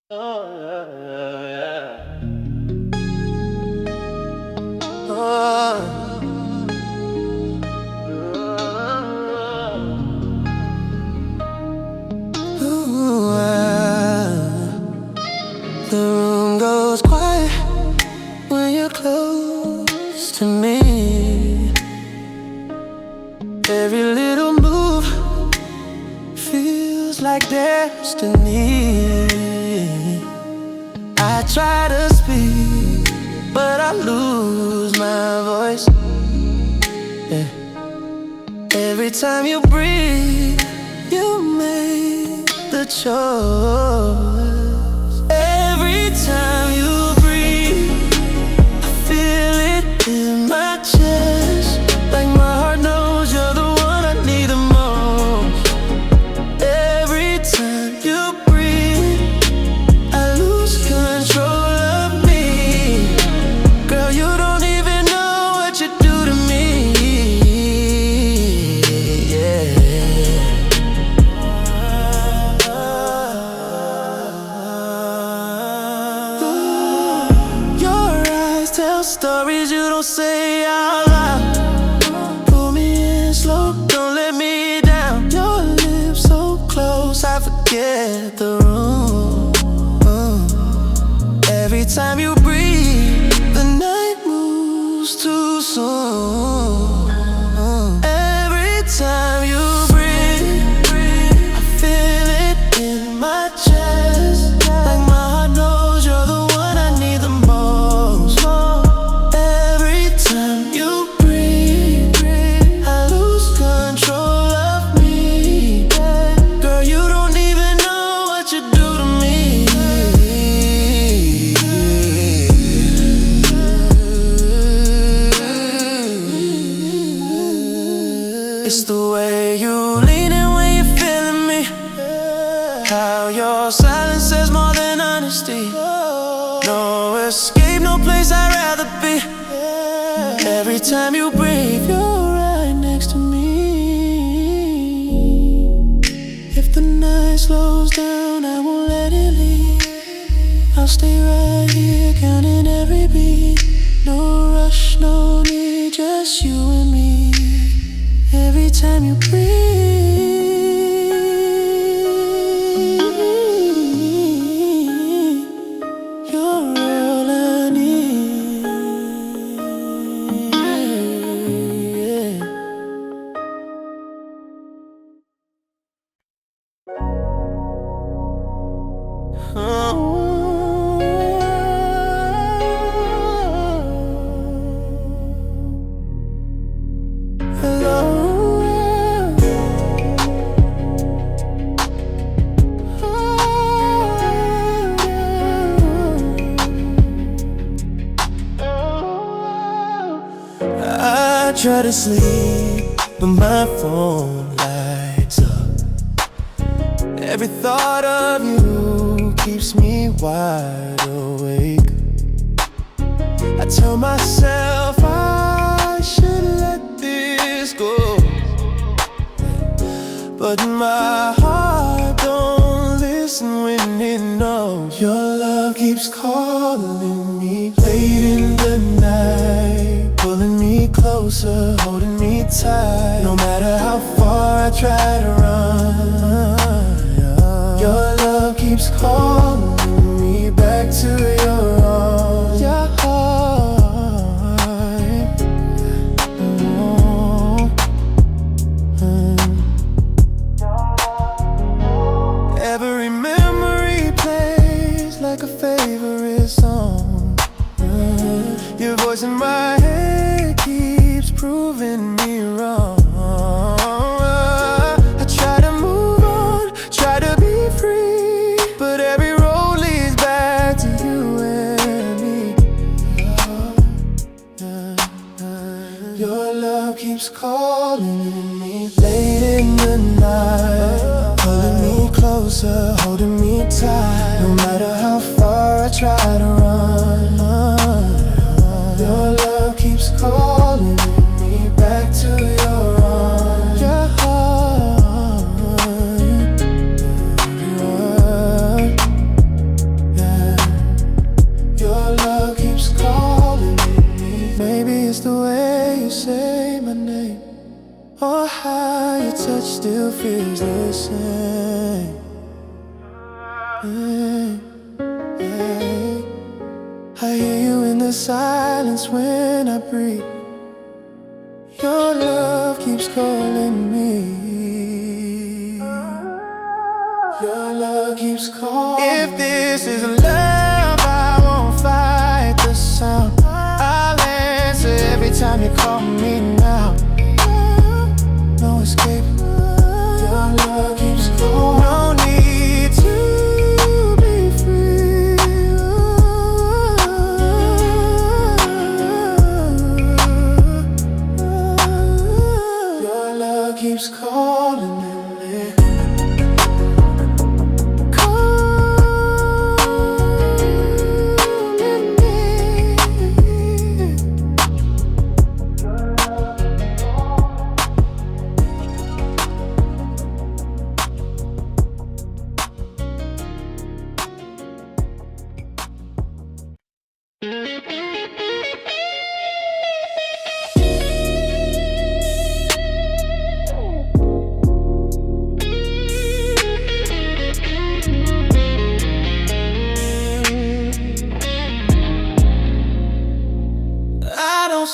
The room goes quiet when you're close to me. Every little move feels like destiny. I try to speak, but I lose my voice. Yeah. Every time you breathe, you make the choice. Every time you breathe, I feel it in my chest. Like my heart knows you're the one I need the most. Every time you breathe, I lose control of me. Girl, you don't even know what you do to me. Stories you don't say out loud. Pull me in slow, don't let me down. Your lips so close, I forget the room. Every time you breathe, the night moves too soon. Every time you breathe, I feel it in my chest. Like my heart knows you're the one I need the most. It's the way you lean in when you're feeling me. How your silence says more than honesty. No escape, no place I'd rather be. Every time you breathe, you're right next to me. If the night slows down, I won't let it leave. I'll stay right here, counting every beat. No rush, no need, just you and me. Every time you breathe, you're all I need. I try to sleep, but my phone lights up. Every thought of you keeps me wide awake. I tell myself I should let this go, but my heart don't listen when it knows. Your love keeps calling me late in the night, pulling me closer, holding me tight. No matter how far I try to run, your love keeps calling me back to your arms. Your heart, every memory plays like a favorite song. Your voice in my head keeps proving me wrong. I try to move on, try to be free, but every road leads back to you and me. Your love keeps calling me late in the night, pulling me closer, holding me tight. No matter how far I try to run, your love keeps calling me back to your arms. Your heart, still feels the same. I hear you in the silence when I breathe. Your love keeps calling me. Your love keeps calling me. If this is love, I won't fight the sound. I'll answer every time you call me now. No escape. Your love keeps calling. No need to be free. Your love keeps calling me.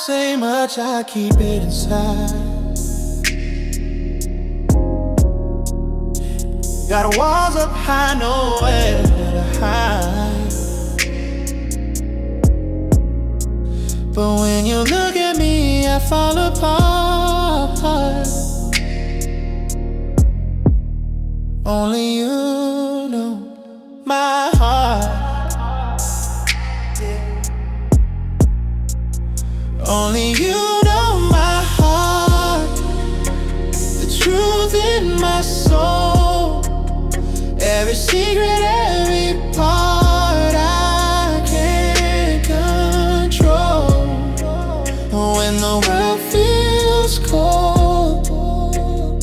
Say much, I keep it inside. Got walls up high, nowhere to hide. But when you look at me, I fall apart. Only you know my heart. Only you know my heart, the truth in my soul, every secret, every part I can't control. When the world feels cold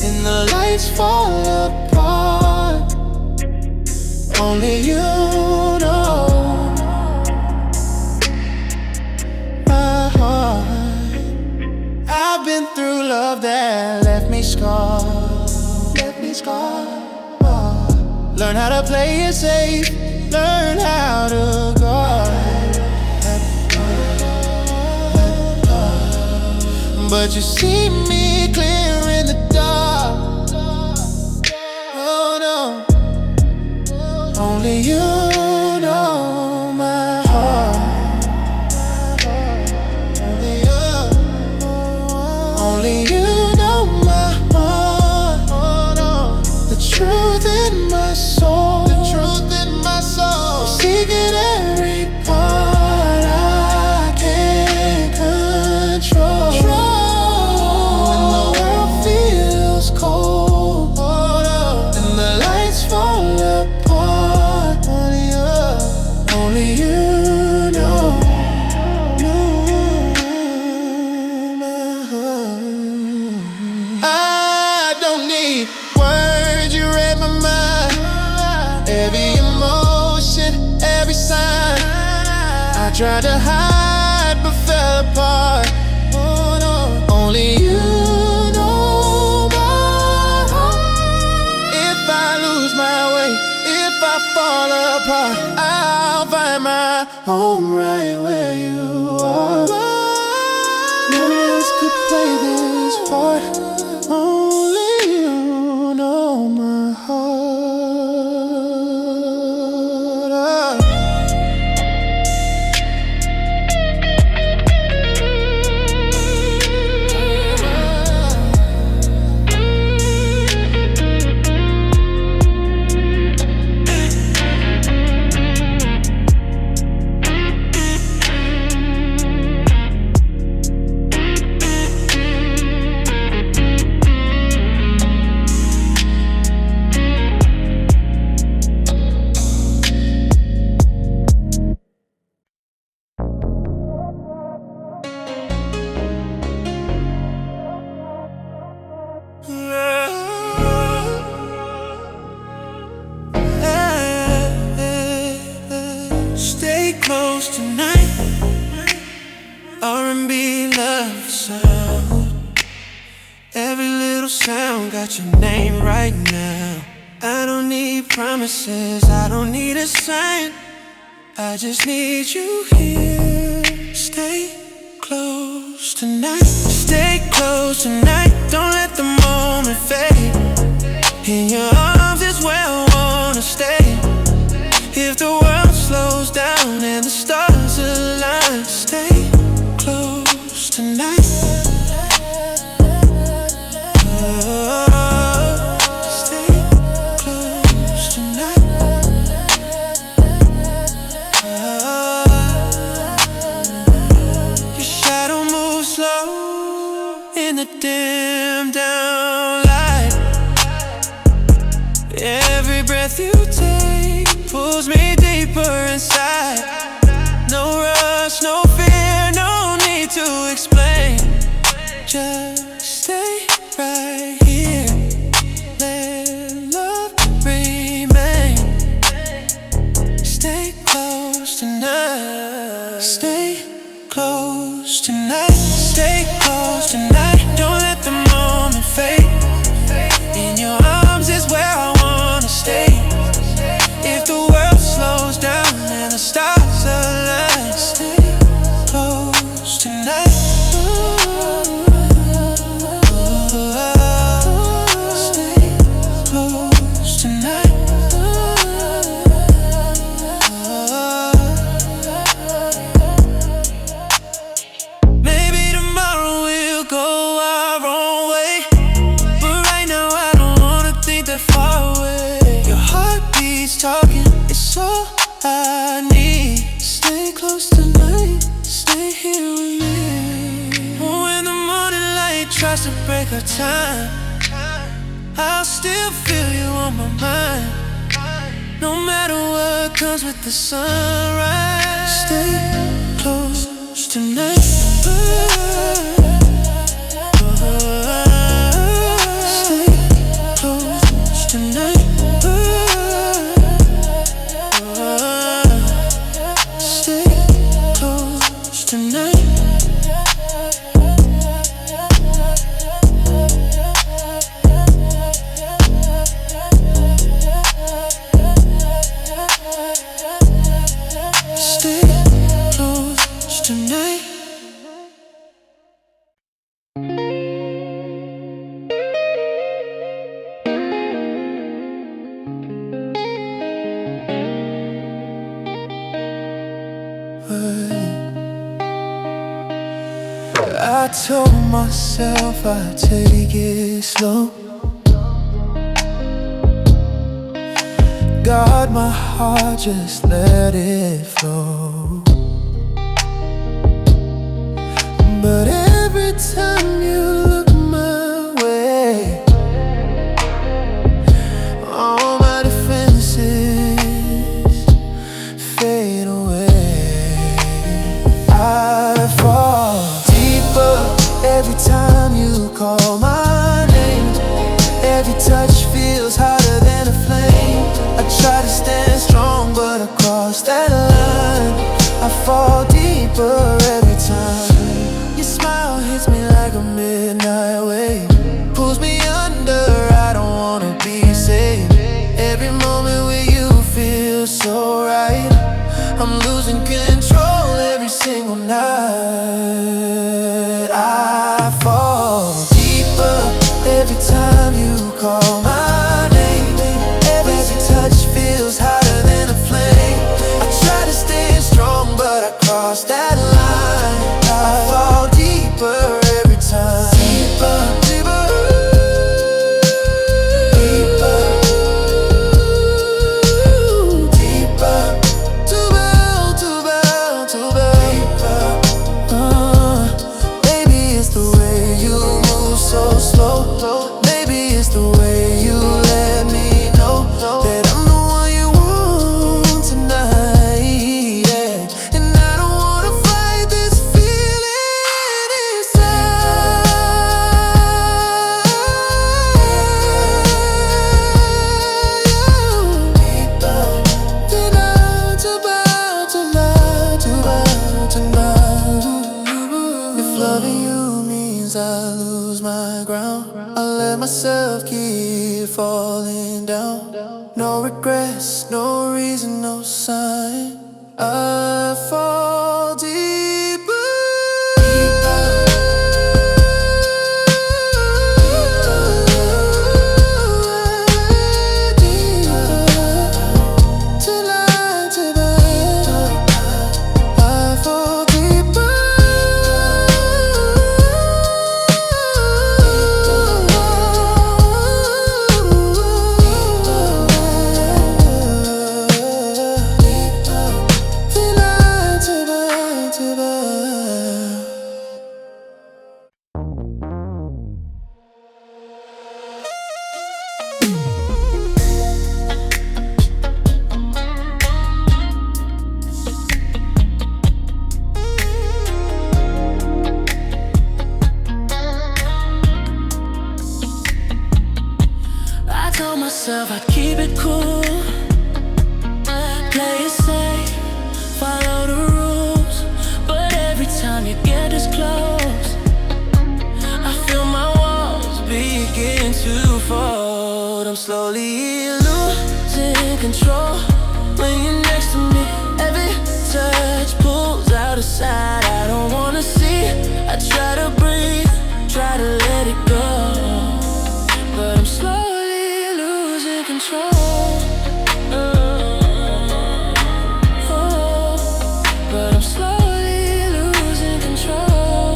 and the lights fall apart, only you know. I've been through love that left me scarred. Learn how to play it safe, learn how to guard. But you see me clear in the dark. Oh no, only you know my heart. Only you know my heart. Oh, no. The truth in my soul. The truth in my soul. Seeking every part I can't control. When the world feels cold, oh, no. And the lights fall apart, only you know. Words, you read my mind. Every emotion, every sign. I tried to hide but fell apart. Oh no, only you know my heart. If I lose my way, if I fall apart, I'll find my home right where you are. No one else could play this part. Only you know my heart. R&B love sound. Every little sound got your name right now. I don't need promises, I don't need a sign. I just need you here. Stay close tonight. Stay close tonight. Don't let the moment fade. In your arms is where I wanna stay. If the world slows down and the stars align, stay close tonight. Dim down light. Every breath you take pulls me deeper inside. No rush, no fear, no need to explain. Just stay right here. Let love remain. Stay close tonight. Stay close tonight. Stay close tonight. Don't let the moment fade. In your arms is where I wanna stay. If the world slows down and the stars align, stay close tonight. Stay close tonight. Maybe tomorrow we'll go our own way, but right now I don't wanna think that far away. Your heartbeat's talking, it's all I need. Stay close tonight, stay here with me. When the morning light tries to break our time, I'll still feel you on my mind. No matter what comes with the sunrise, stay close tonight. Stay close tonight. Stay close tonight. Stay close tonight. I told myself I'd take it slow, guard my heart, just let it flow. But every time you look my way, all my defenses fade away. I fall deeper every time you call my name. Every touch feels hotter than a flame. I try to stand strong, but across that line I fall deeper every time. Your smile hits me like a midnight wave, pulls me under, I don't wanna be saved. Every moment with you feels so right. I'm losing control every single night. I fall deeper every time you call my name. Every touch feels hotter than a flame. I try to stay strong, but I cross that line. I fall deeper every time. Deeper, deeper, deeper, deeper. Too bad, too bad, too bad. Maybe it's the way you move so slow. Maybe it's the way you let me know that I'm the one you want tonight, yeah. And I don't wanna fight this feeling inside. Tonight, tonight, tonight, tonight, tonight. If loving you means I lose my ground, I let myself keep falling down. No regrets, no reason, no sign. I fall deeper. I'd keep it cool, play it safe, follow the rules. But every time you get this close, I feel my walls begin to fold. I'm slowly losing control. When you're next to me, every touch pulls out a side I don't wanna see. I try to breathe, try to let it go, but I'm slowly losing control. But I'm slowly losing control.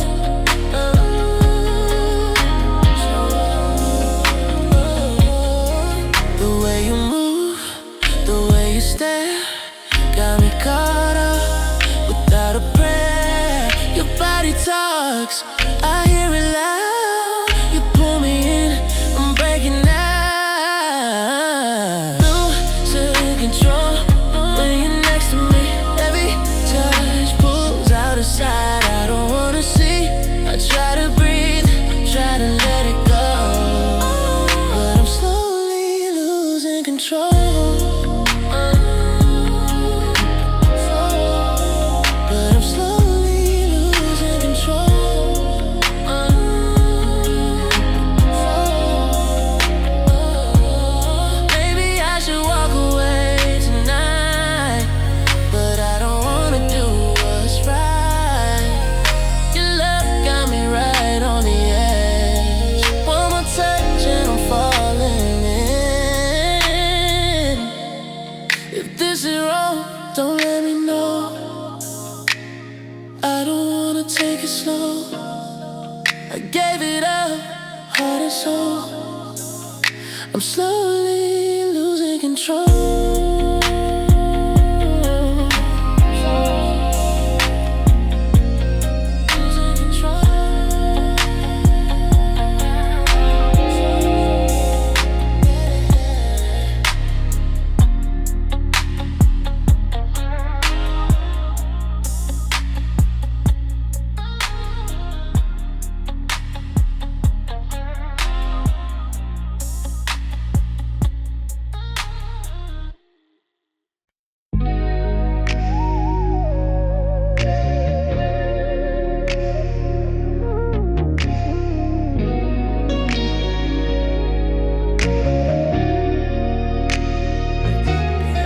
The way you move, the way you stare, got me caught up without a prayer. Your body talks, I hear it loud. You pull me in, I'm breaking out. Losing control. When you're next to me, every touch pulls out a side I don't wanna see. I try to breathe, try to let it go, but I'm slowly losing control. Don't let me know. I don't wanna take it slow. I gave it up, heart and soul. I'm slowly losing control.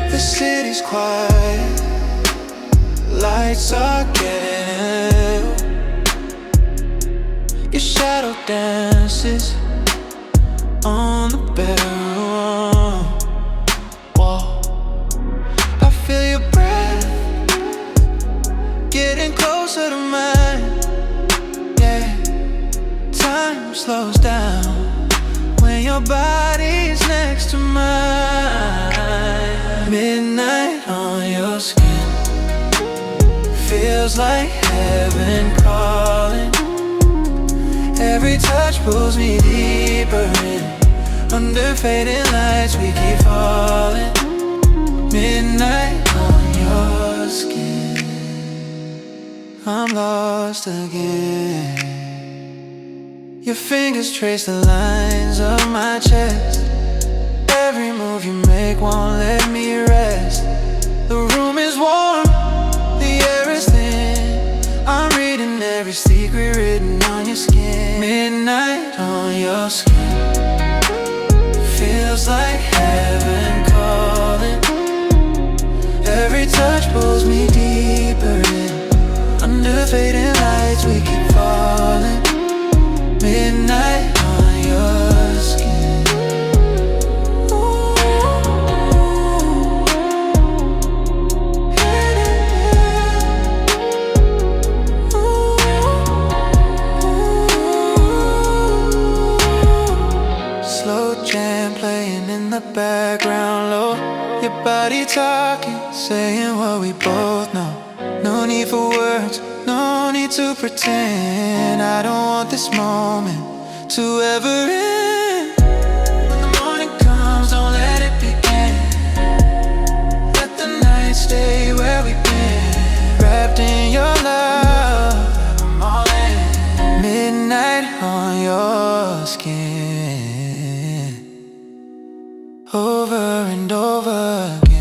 The city's quiet, lights are getting ill. Your shadow dances on the bedroom wall. I feel your breath getting closer to mine. Yeah, time slows down when your body's next to mine. Midnight on your skin feels like heaven calling. Every touch pulls me deeper in. Under fading lights we keep falling. Midnight on your skin, I'm lost again. Your fingers trace the lines of my chest. Every move you make won't let me rest. The room is warm, the air is thin. I'm reading every secret written on your skin. Midnight on your skin. touch pulls me deeper in. Under fading lights we keep falling. Midnight on your skin. Slow jam playing in the background low. Your body talking, saying what we both know. No need for words, no need to pretend. I don't want this moment to ever end. When the morning comes, don't let it begin. Let the night stay where we've been. Wrapped in your love, I'm all in. Midnight on your skin. Over and over again.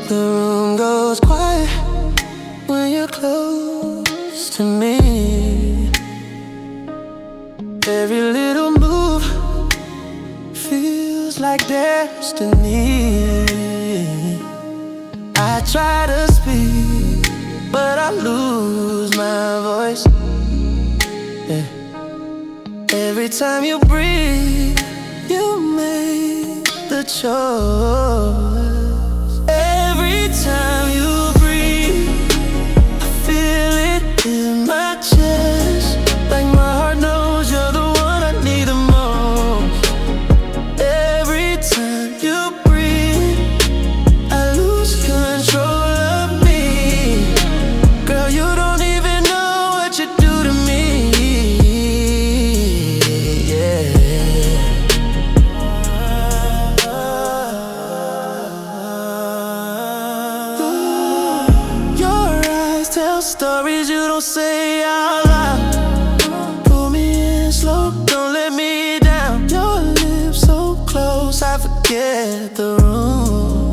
The room goes quiet when you're close to me. Every little move feels like destiny. I try to speak, but I lose my voice. Yeah. Every time you breathe, you make the choice. Every time you breathe, I feel it in my chest. Like my heart knows you're the one I need the most. Every time you breathe, I lose control of me. Girl, you don't even know what you do to me. Yeah. Tell stories you don't say out loud. Pull me in slow, don't let me down. Your lips so close, I forget the room.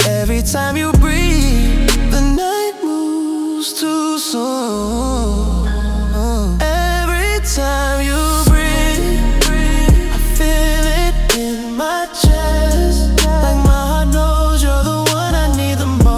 Every time you breathe, the night moves too soon. Every time you breathe, I feel it in my chest. Like my heart knows you're the one I need the most.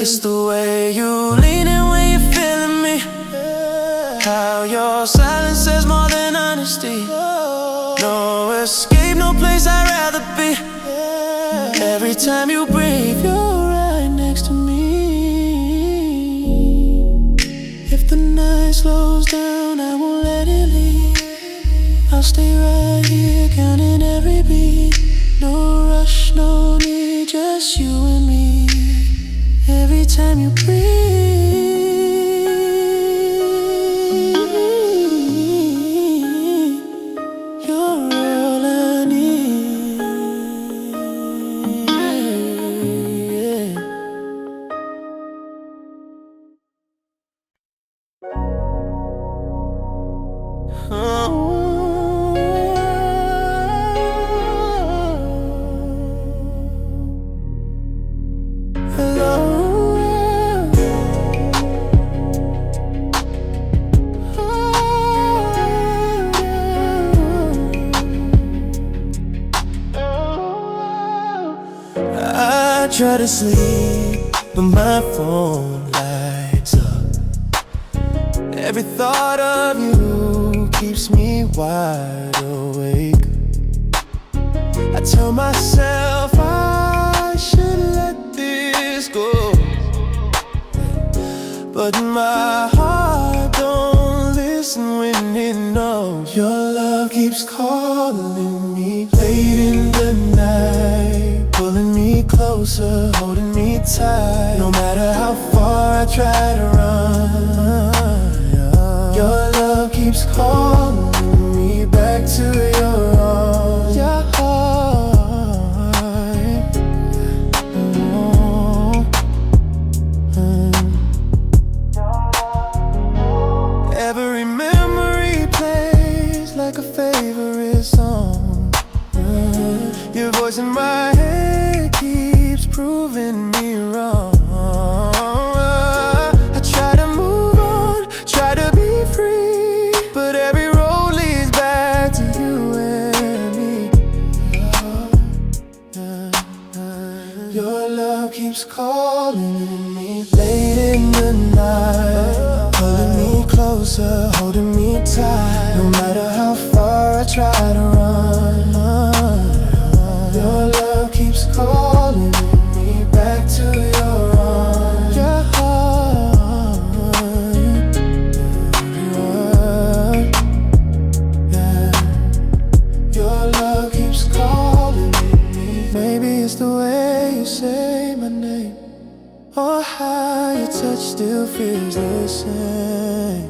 It's the way you lean in when you're feeling me. How your silence says more than honesty. No escape, no place I'd rather be. Every time you breathe, you're right next to me. If the night slows down, I won't let it leave. I'll stay right here, counting every beat. No rush, no need, just you and me. Every time you breathe, you're all I need. Yeah. I try to sleep, but my phone lights up. Every thought of you keeps me wide awake. I tell myself I should let this go. but my heart don't listen when it knows. Your love keeps calling me late in the night, pulling me closer, holding me tight. No matter how far I try to run, your love keeps calling me back to your arms. Your heart, every memory plays like a favorite song. Your voice in my head keeps proving me wrong. I try to move on, try to be free, but every road leads back to you and me. Your love keeps calling me late in the night, pulling me closer, holding me tight. No matter how far I try to run, your love keeps calling me back to your arms. Your heart, yeah. Your love keeps calling me. Maybe it's the way you say my name, or how your touch still feels the same.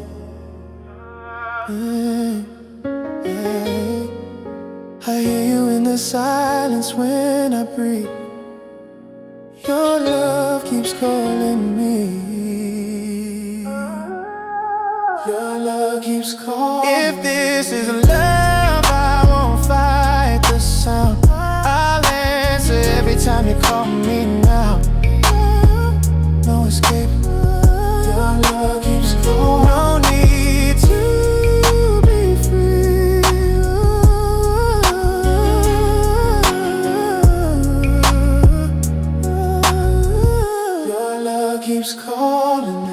I hear you in the silence when I breathe. Your love keeps calling me. Your love keeps calling. If this is love, I won't fight the sound. I'll answer every time you call me now. No escape. Your love keeps calling. No need to be free. Your love keeps calling me.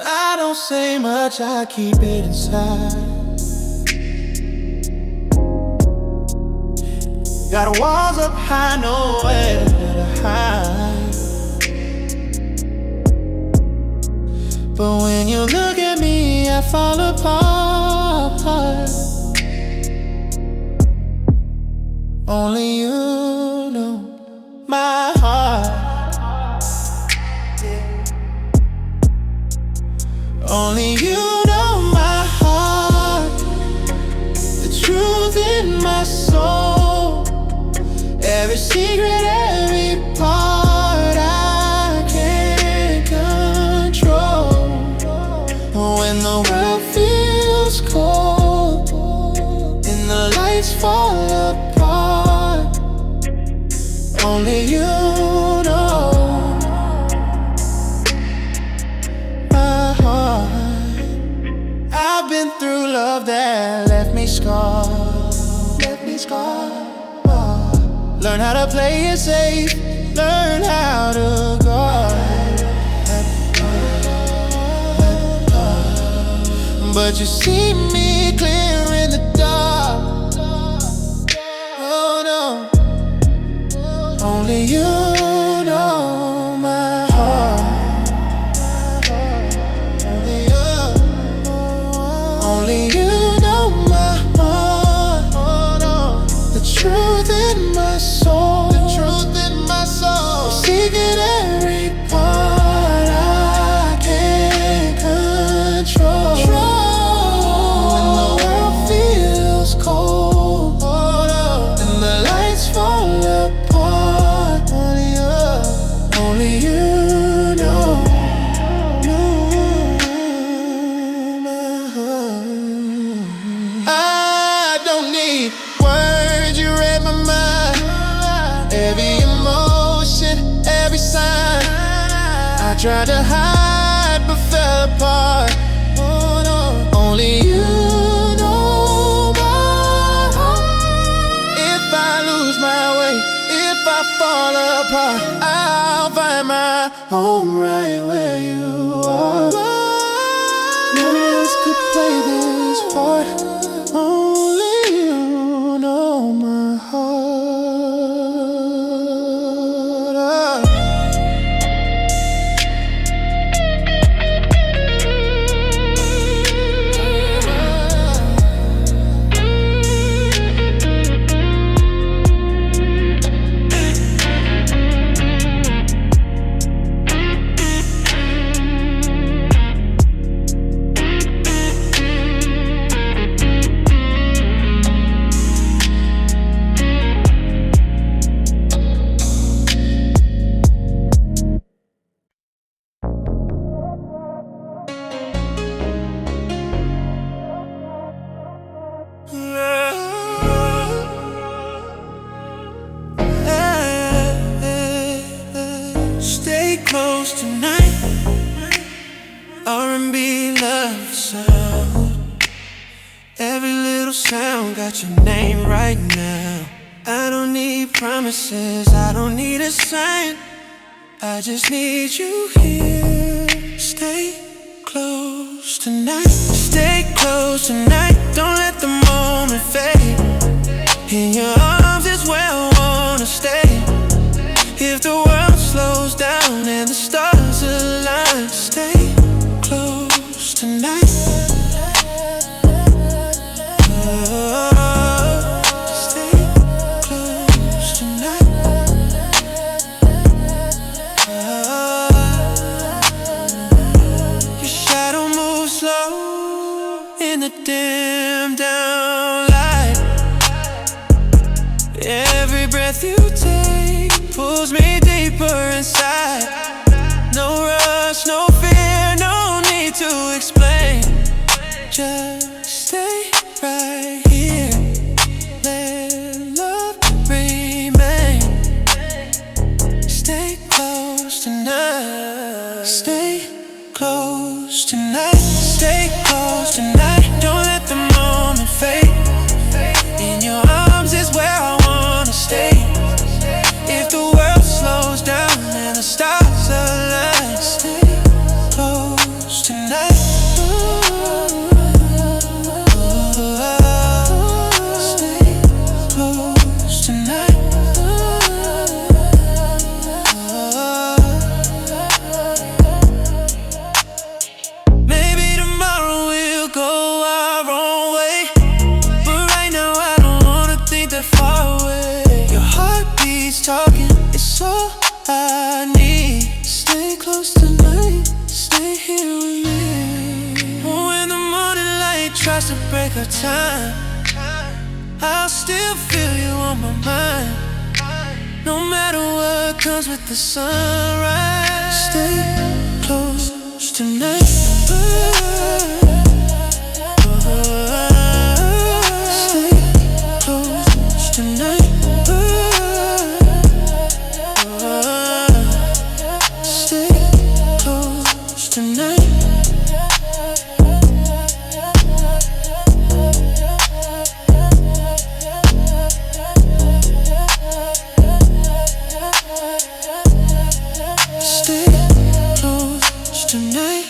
I don't say much, I keep it inside. Got walls up high, nowhere to hide. But when you look at me, I fall apart. Only you know my heart. Only you know my heart, the truth in my soul, every secret, every part I can't control. When the world feels cold and the lights fall apart, only you know my heart. I've been through love that left me scarred, Learn how to play it safe, learn how to guard. But you see me clear in the dark. Oh no, only you know my heart. Only you know my heart. The truth in my soul, secret every part I can't control. When the world sign. I tried to hide but fell apart. Oh no, only you know my heart. If I lose my way, if I fall apart, I'll find my home right where you are. No one else could play this part. Only you know my heart. Stay close tonight. R&B love sound. Every little sound got your name right now. I don't need promises, I don't need a sign. I just need you here. Stay close tonight. Stay close tonight. Don't let the moment fade. In your arms is where I wanna stay. If the world slows down and the stars align, stay close tonight. Stay close tonight. Your shadow moves slow in the dim down light. Every breath you take pulls me deeper inside. No rush, no fear, no need to explain. Just stay right here. Let love remain. Stay close tonight. Stay close tonight. Stay close tonight. Don't let the moment fade. In your arms is where I wanna stay. If the world slows down and the stars align, stay close tonight. Stay close tonight. Maybe tomorrow we'll go our own way, but right now I don't wanna think that far away. Your heartbeat's talking, it's all I need. Stay close tonight, stay here with me. When the morning light tries to break our time, I'll still feel you on my mind. No matter what comes with the sunrise, stay close tonight. Stay close tonight. Stay close tonight. Stay close tonight.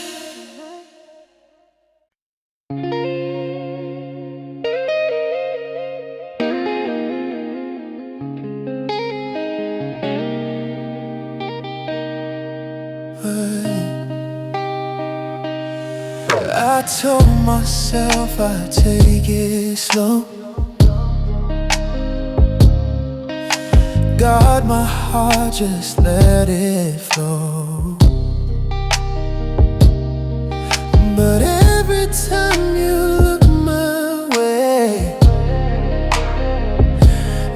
I told myself I'd take it slow, guard my heart, just let it flow. But every time you look my way,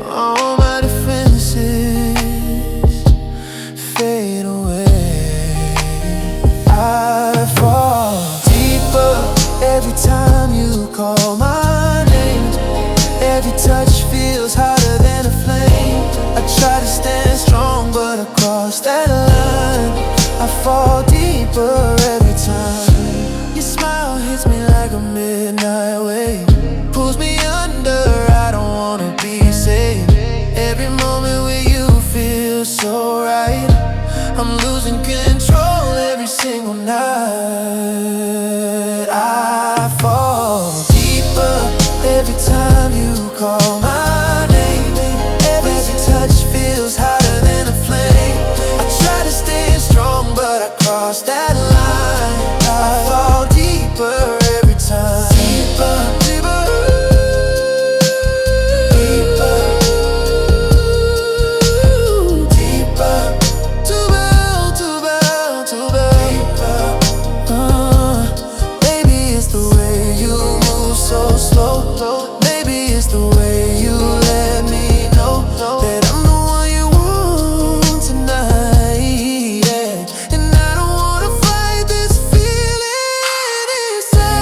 all my defenses fade away. I fall deeper every time you call my name. Every touch feels hotter than a flame. I try to stand strong, but I cross that line. wanna be safe. Every moment with you feels so right. I'm losing control every single night. I fall deeper every time you call my name. Every touch feels hotter than a flame. I try to stay strong, but I cross that line. I fall deeper every time. Deeper, deeper, deeper, deeper. Too bad, too bad, too bad. Maybe it's the way you move so slow. Maybe it's the way you let me know that I'm the one you want tonight, yeah. And I don't wanna fight this feeling inside.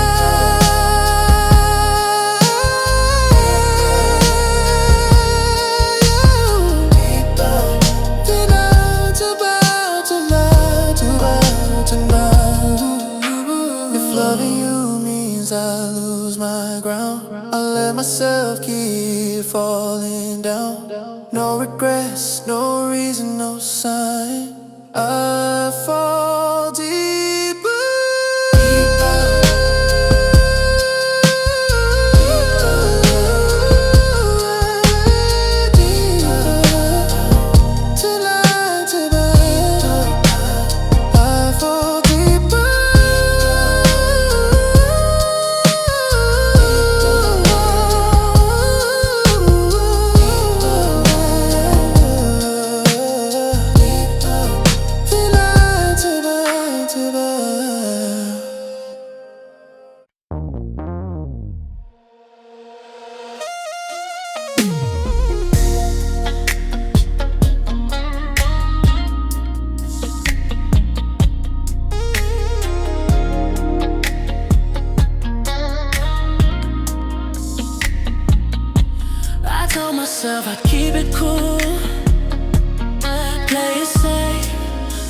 Tonight, tonight, tonight, tonight, tonight. If loving you means I lose my ground, I let myself keep falling down. No regrets, no reason, no sign. I fall deeper, deeper, deeper. Tonight, tonight, I fall deeper. Tonight, tonight, tonight. I told myself I'd keep it cool, play it safe,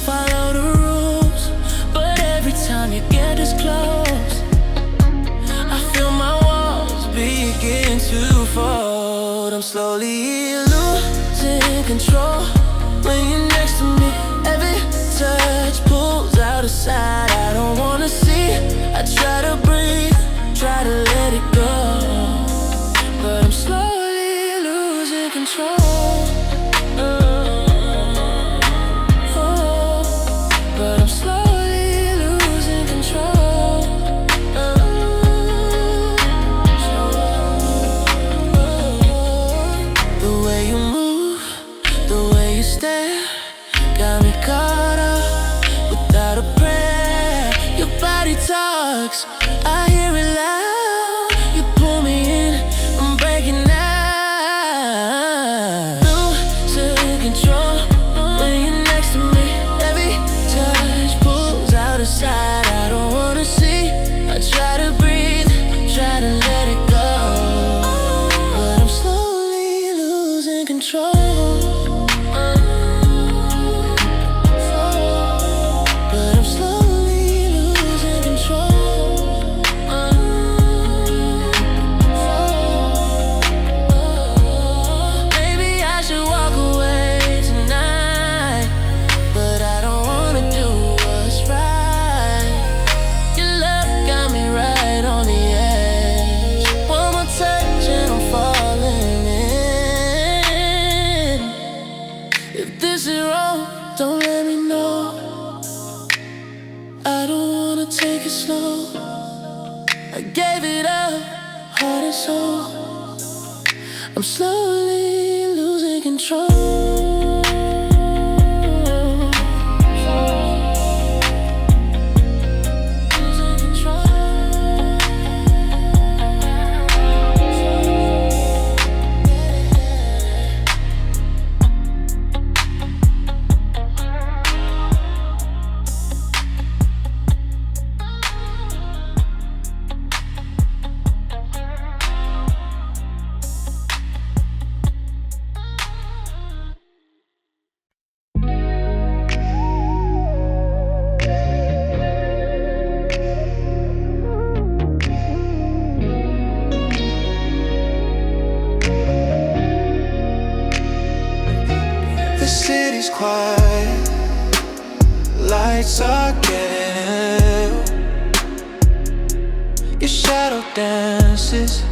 follow the rules. But every time you get this close, I feel my walls begin to fold. I'm slowly losing control when you're next to me. Every touch pulls out a side I don't wanna see. I try to breathe, try to let it go, but I'm slowly losing control. But I'm slowly losing control. The way you move, the way you stare, got me caught up without a prayer. Your body talks, I hear it loud. You pull me in, I'm breaking out. Losing control when you're next to me. Every touch pulls out a side I don't wanna see. I try to breathe, try to let it go, but I'm slowly losing control. But I'm slowly losing control. Maybe I should walk away tonight, but I don't wanna do what's right. Your love got me right on the edge. One more touch and I'm falling in. If this is wrong, don't let me know. I don't wanna take it slow. I gave it up, heart and soul. I'm slowly losing control. Losing control. city's quiet, lights are getting low. Your shadow dances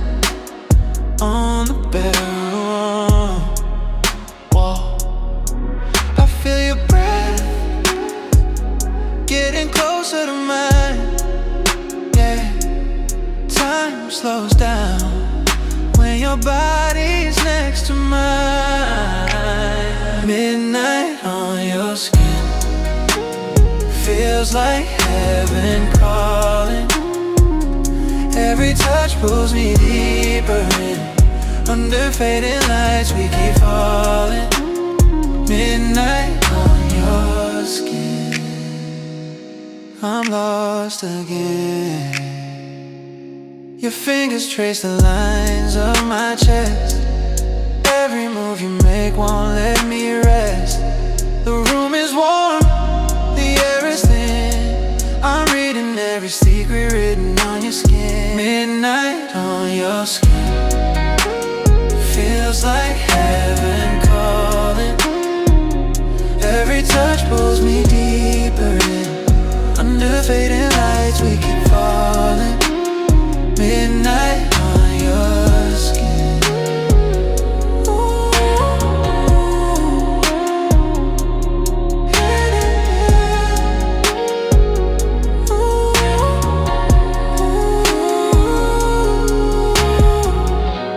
on the bedroom wall. I feel your breath getting closer to mine. Yeah, time slows down when your body's next to mine. Midnight on your skin feels like heaven calling. Every touch pulls me deeper in. Under fading lights we keep falling. Midnight on your skin, I'm lost again. Your fingers trace the lines of my chest. Every move you make won't let me rest. The room is warm, the air is thin. I'm reading every secret written on your skin. Midnight on your skin feels like heaven calling. Every touch pulls me deeper in. Under fading lights we keep falling. Midnight on your skin. Ooh.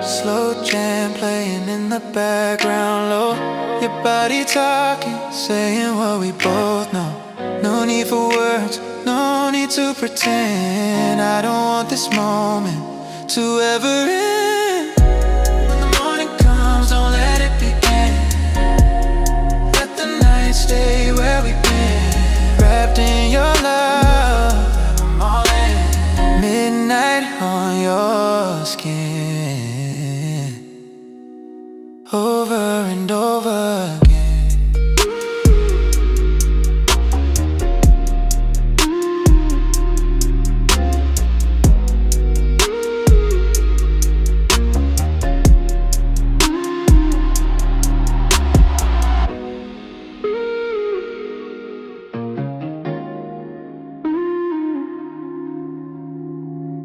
Slow jam playing in the background low. Your body talking, saying what we both know. No need for words, no need to pretend. I don't want this moment to ever end. When the morning comes, don't let it begin. Let the night stay where we've been. Wrapped in your love, I'm all in. Midnight on your skin. Over and over.